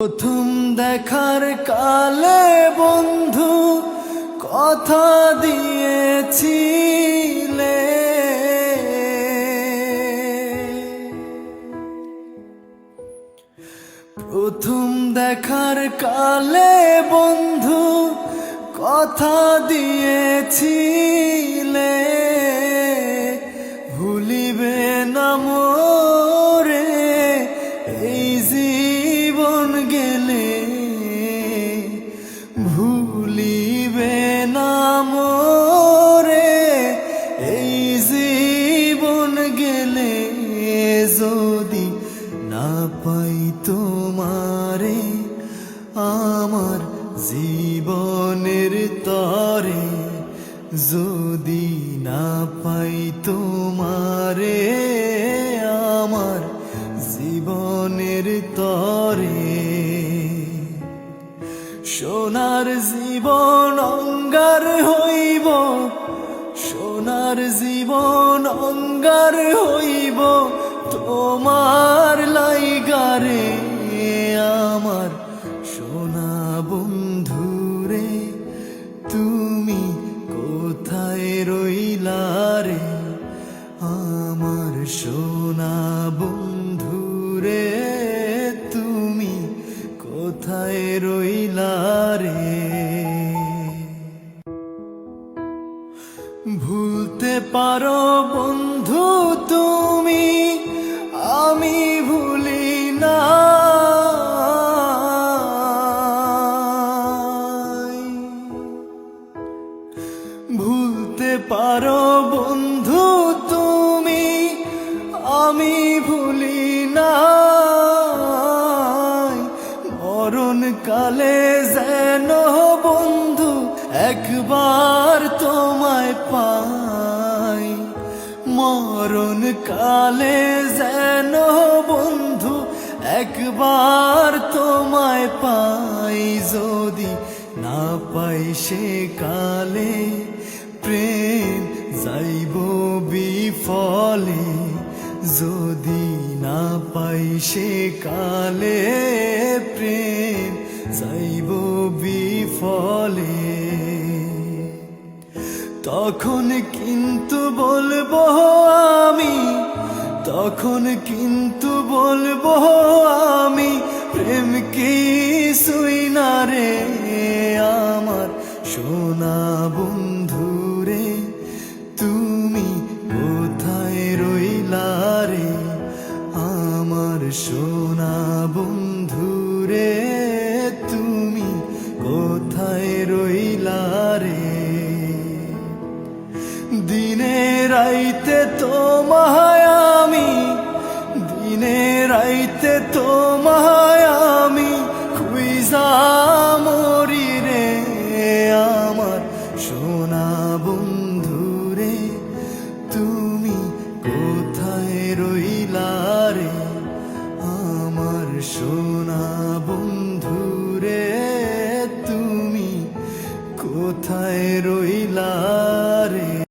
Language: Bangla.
প্রথম দেখার কালে বন্ধু কথা দিয়েছিলে, প্রথম দেখার কালে বন্ধু কথা দিয়েছিলে, ভুলিবে না মোরে এই জীবন গেলে, ভুলিবে না মোরে এই জীবন গেলে, যদি না পাই তোমারে আমার জীবনের তরে, যদি না পাই তোমারে আমার জীবনের তরে। সোনার জীবন অঙ্গার হইব, সোনার জীবন অঙ্গার হইব তোমার লাইগারে, আমার সোনা বন্ধুরে তুমি কোথায় রইলা রে, আমার সোনা বন্ধুরে তুমি কোথায় রইলা রে। ভুলতে পারো বন্ধু তুমি, আমি ভুলি না, ভুলতে পারো বন্ধু তুমি, আমি ভুলি না, মরণ কালে যেন বন্ধু একবার তোমায় পাই, মরণ কালে যেন বন্ধু একবার তোমায় পাই, যদি না পাই সে কালে প্রেম যাইব বিফলে, যদি না পাই সে কালে প্রেম যাইব বিফলে, তখন কিন্তু বলবো আমি, তখন কিন্তু বলবো আমি, প্রেম কিছুই না রে, আমার সোনা বন্ধুরে তুমি কোথায় রইলা রে, আমার সোনা বন্ধুরে তুমি কোথায় রইলা রে। দিনে রাইতে তোমায় আমি, দিনে রাইতে তোমায় আমি খুঁজা মরি রে, আমার সোনা বন্ধুরে তুমি কোথায় রইলা রে, আমার